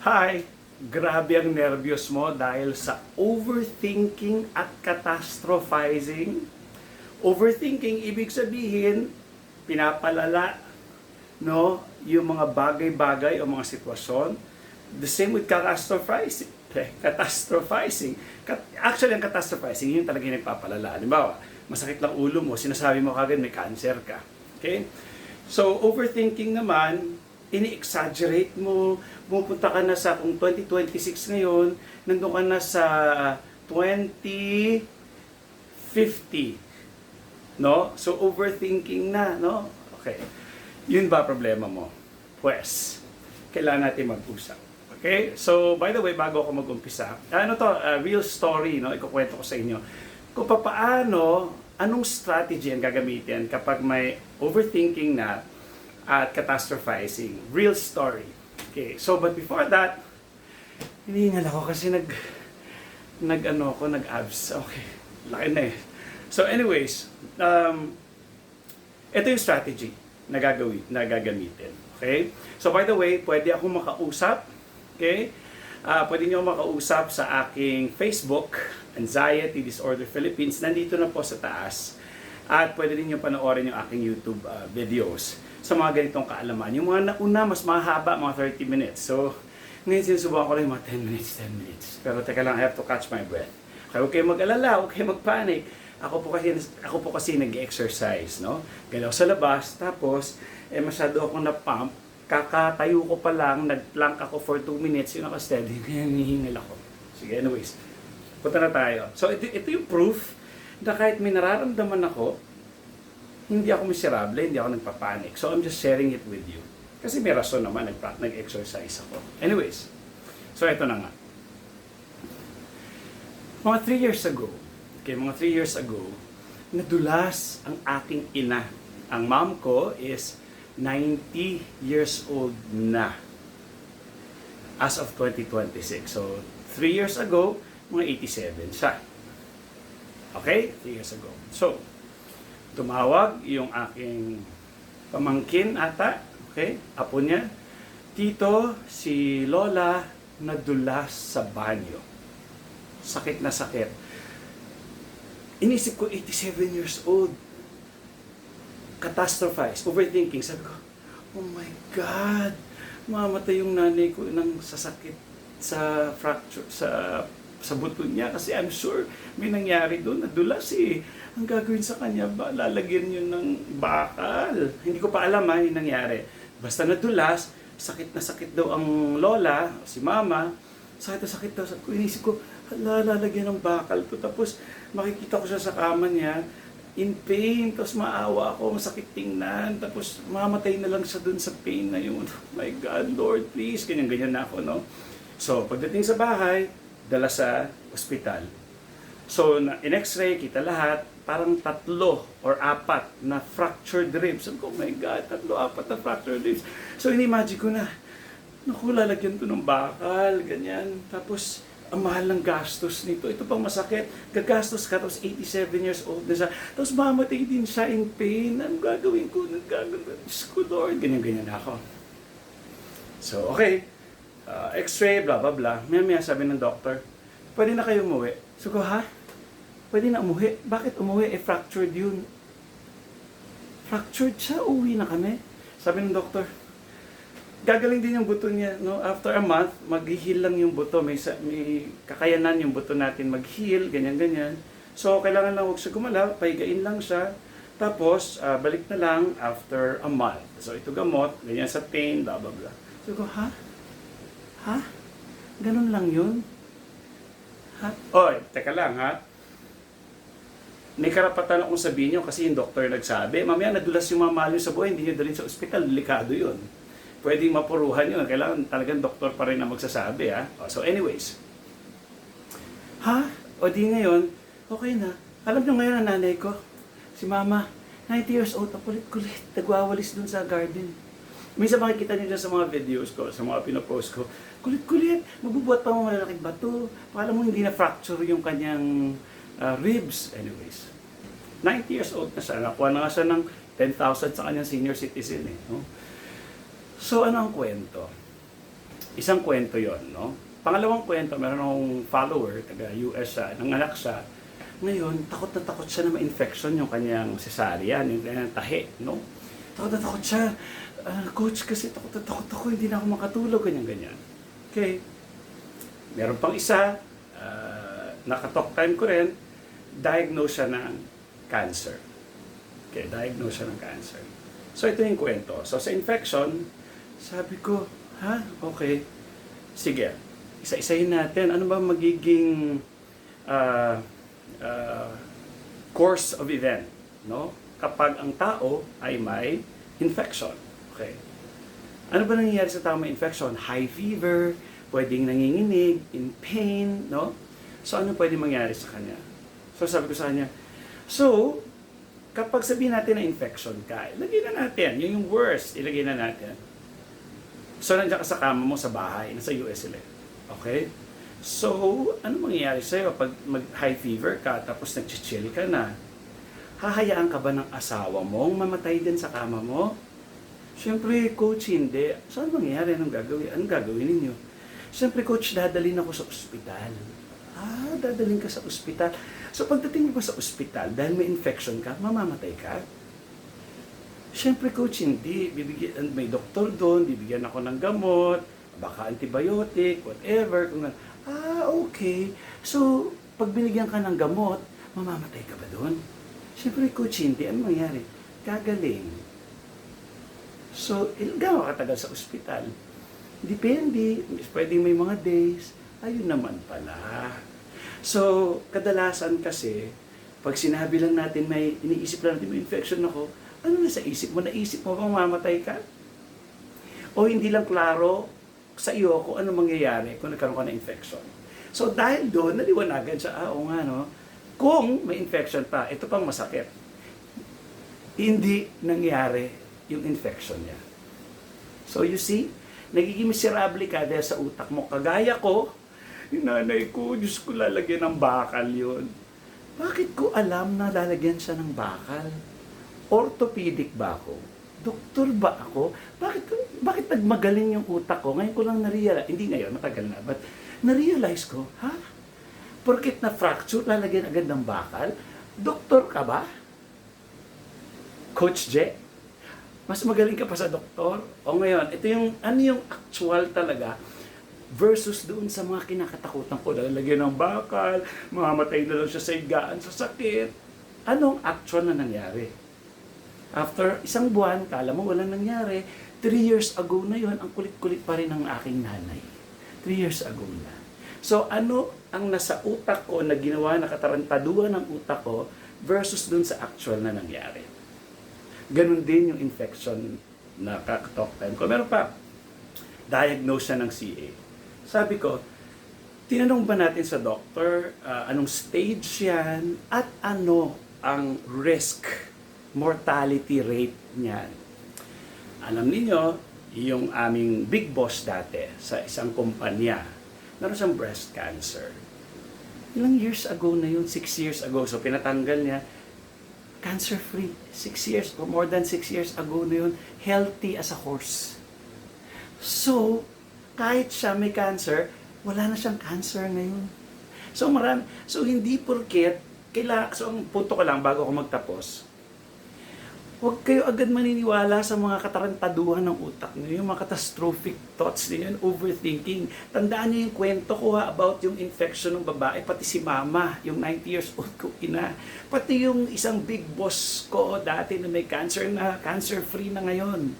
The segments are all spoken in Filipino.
Hi! Grabe ang nervyos mo dahil sa overthinking at catastrophizing. Overthinking, ibig sabihin, pinapalala, no, yung mga bagay-bagay o mga sitwasyon. The same with catastrophizing. Actually, ang catastrophizing, yun talaga yung nagpapalala. Halimbawa, masakit lang ulo mo, sinasabi mo kagad may cancer ka. Okay? So, overthinking naman, ini-exaggerate mo, pupunta ka na sa, kung 2026 ngayon, nandun ka na sa 2050. No? So, overthinking na, no? Okay. Yun ba problema mo? Pues, kailangan natin mag-usap. Okay? So, by the way, bago ako mag-umpisa, real story, no? Ikukwento ko sa inyo. Kung paano, anong strategy ang gagamitin kapag may overthinking na at catastrophizing. Real story. Okay, so but before that, hinihingal ako kasi nag-abs. Okay, laki na eh. So anyways, ito yung strategy na gagamitin. Okay? So by the way, pwede akong makausap. Okay? Pwede niyo makausap sa aking Facebook, Anxiety Disorder Philippines. Nandito na po sa taas. At pwede din niyo panoorin yung aking YouTube videos sa mga ganitong kaalaman. Yung mga nauna, mas mahaba, mga 30 minutes. So, ngayon sinusubukan ko lang yung mga 10 minutes. Pero teka lang, I have to catch my breath. Kaya huwag kayo mag-alala, huwag kayo mag-panic. Ako po kasi nag-exercise, no? Galaw sa labas, tapos, masyado akong na-pump. Kakatayo ko pa lang, nag-plank ako for 2 minutes, yung naka-steady, kaya hihingal ako. Sige, anyways, punta na tayo. So, ito yung proof na kahit may nararamdaman ako, hindi ako miserable, hindi ako nagpapanik. So, I'm just sharing it with you. Kasi may rason naman, nag-exercise ako. Anyways, so ito na nga. Mga 3 years ago, nadulas ang aking ina. Ang mom ko is 90 years old na as of 2026. So, 3 years ago, mga 87 siya. Okay? 3 years ago. So, tumawag yung aking pamangkin ata, okay, apo niya, Tito, si Lola nadulas sa banyo. Sakit na sakit. Inisip ko, 87 years old. Catastrophize, overthinking. Sabi ko, oh my God, mamatay yung nanay ko ng sasakit sa fracture, sa buto niya kasi I'm sure may nangyari doon, nadulas eh. Ang gagawin sa kanya ba, lalagyan yun ng bakal. Hindi ko pa alam yung nangyari. Basta nadulas, sakit na sakit daw ang lola, si mama, sakit daw. Inisip ko, lalagyan ng bakal to. Tapos makikita ko siya sa kama niya, in pain, tapos maawa ako, masakit tingnan, tapos mamatay na lang siya dun sa pain na yun. Oh my God, Lord, please. Ganyan na ako, no? So, pagdating sa bahay, dala sa ospital. So, in x-ray, kita lahat, parang 3 or 4 na fractured ribs. Sabi ko, oh my God, 3, 4 na fractured ribs. So, in-imagine ko na, naku, lalagyan to ng bakal, ganyan. Tapos, ang mahal ng gastos nito. Ito pang masakit. Gagastos ka, tapos 87 years old na siya. Tapos mamatay din siya in pain. Anong gagawin ko? Diyos ko, Lord. Ganyan ako. So, okay. X-ray, blah, blah, blah. Maya sabi ng doctor, pwede na kayo umuwi. So ko, ha? Pwede na umuwi? Bakit umuwi? Fractured yun. Fractured siya, uwi na kami. Sabi ng doctor, gagaling din yung buto niya. No? After a month, mag-heal lang yung buto. May kakayanan yung buto natin mag-heal, ganyan. So, kailangan lang huwag siya gumalaw, pahigain lang siya. Tapos, balik na lang after a month. So, ito gamot, ganyan sa pain, blah, blah, blah. So ko, ha? Ha? Ganun lang yun? Ha? Oy, teka lang ha. May karapatan akong sabihin nyo kasi yung doktor nagsabi, mamaya nadulas yung mamalo sa buhay, hindi nyo dalhin sa ospital, delikado yun. Pwedeng mapuruhan yun, kailangan talagang doktor pa rin na magsasabi ha. So anyways. Ha? O di ngayon, okay na. Alam nyo ngayon ang nanay ko, si mama, 90 years old, kulit-kulit, nagwawalis dun sa garden. Minsan makikita niyo dyan sa mga videos ko, sa mga pinopost ko, kulit-kulit, magbubuhat pa mga malalaking bato. Pakala mo hindi na fracture yung kanyang ribs. Anyways, 90 years old na siya. Nakuha na nga siya ng 10,000 sa kanyang senior citizen. No? So, ano ang kwento? Isang kwento yon, no? Pangalawang kwento, meron akong follower, taga US siya, nanganak siya. Ngayon, takot na takot siya na ma-infection yung kanyang cesarean, yung kanyang tahi, no? Takot na takot siya. Coach, kasi takot na takot ako, hindi na ako makatulog, ganyan-ganyan. Okay. Meron pang isa, naka-talk time ko rin, diagnose siya ng cancer. Okay, diagnose siya ng cancer. So, ito yung kwento. So, sa infection, sabi ko, okay, sige, isa-isahin natin. Ano ba magiging course of event, no? Kapag ang tao ay may infection. Okay. Ano ba nangyayari sa tao may infection? High fever, pwedeng nanginginig, in pain, no? So, ano pwede mangyari sa kanya? So, sabi ko sa kanya, so, kapag sabihin natin na infection ka, ilagay na natin. Yung worst, ilagay na natin. So, nandiyan ka sa kama mo sa bahay, nasa US sila. Okay? So, ano mangyayari sa'yo pag mag-high fever ka, tapos nag-chill ka na? Hahayaan ka ba ng asawa mong mamatay din sa kama mo? Siyempre, coach, hindi. So, ano mangyayari? Anong gagawin ninyo? Siyempre, coach, dadalhin ako sa ospital. Dadalhin ka sa ospital. So, pagdating mo sa ospital, dahil may infection ka, mamamatay ka? Siyempre, coach, hindi. May doktor doon, bibigyan ako ng gamot, baka antibiotic, whatever. Okay. So, pag binigyan ka ng gamot, mamamatay ka ba doon? Siyempre, coach, hindi. Ano mangyari? Gagaling. So, gano'n katagal sa ospital? Depende. Pwedeng may mga days. Ayun naman pala. So, kadalasan kasi, pag sinabi lang natin iniisip lang natin may infection ako, ano na sa isip mo? Naisip mo bang mamamatay ka? O hindi lang klaro sa iyo kung ano mangyayari kung nagkaroon ka ng infection. So, dahil doon, naliwanagan siya, oo nga, no? Kung may infection pa, ito pang masakit. Hindi nangyari yung infection niya. So, you see, nagiging miserable ka dahil sa utak mo. Kagaya ko, yung nanay ko, Diyos ko, lalagyan ng bakal yun. Bakit ko alam na lalagyan siya ng bakal? Orthopedic ba ako? Doktor ba ako? Bakit nagmagaling yung utak ko? Ngayon ko lang na-realize, hindi ngayon, matagal na, but na-realize ko, porkit na fracture, lalagyan agad ng bakal? Doktor ka ba? Coach J? Mas magaling ka pa sa doktor? O ngayon, ito yung, ano yung actual talaga, versus doon sa mga kinakatakutan ko, lalagyan ng bakal, mamamatay na lang siya sa higaan, sa sakit. Anong actual na nangyari? After isang buwan, kala mo walang nangyari, 3 years ago na yon, ang kulit-kulit pa rin ng aking nanay. 3 years ago na. So ano ang nasa utak ko na ginawa na katarantaduhan ng utak ko versus doon sa actual na nangyari? Ganon din yung infection na kakatalk time ko. Meron pa, diagnose siya ng CA. Sabi ko, tinanong ba natin sa doctor anong stage yan at ano ang risk, mortality rate niyan? Alam niyo, yung aming big boss dati sa isang kumpanya, meron siyang breast cancer. Ilang years ago na yun? 6 years ago. So pinatanggal niya, cancer-free. 6 years or more than 6 years ago na yun, healthy as a horse. So, kahit siya may cancer, wala na siyang cancer ngayon. So hindi porket, so ang punto ko lang bago ako magtapos, huwag kayo agad maniniwala sa mga katarantaduhan ng utak niyo, yung mga catastrophic thoughts niyo, overthinking. Tandaan niyo yung kwento ko about yung infection ng babae, pati si mama, yung 90 years old ko ina, pati yung isang big boss ko dati na may cancer na cancer-free na ngayon.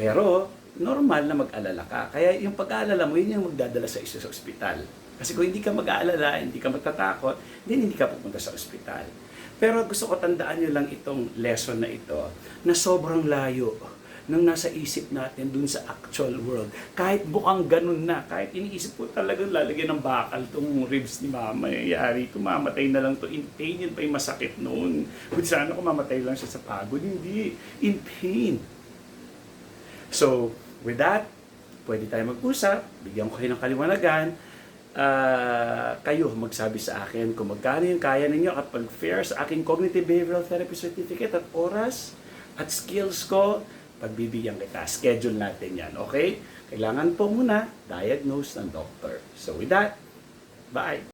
Pero, normal na mag-alala ka. Kaya yung pag-aalala mo, yun yung magdadala sa isa sa ospital. Kasi kung hindi ka mag-aalala, hindi ka matatakot, hindi ka pupunta sa ospital. Pero gusto ko tandaan nyo lang itong lesson na ito, na sobrang layo ng nasa isip natin dun sa actual world. Kahit bukang ganun na, kahit iniisip ko talagang lalagyan ng bakal itong ribs ni mama, yari, mamatay na lang to in pain, yun pa yung masakit noon. Kung sana kung mamatay lang siya sa pagod, hindi, in pain. So, with that, pwede tayo mag-usap, bigyan ko kayo ng kaliwanagan, kayo magsabi sa akin kung magkano yung kaya ninyo at pag-fair sa aking Cognitive Behavioral Therapy Certificate at oras at skills ko, pagbibigyan kita. Schedule natin yan, okay? kailangan po muna diagnose ng doctor. So with that, bye!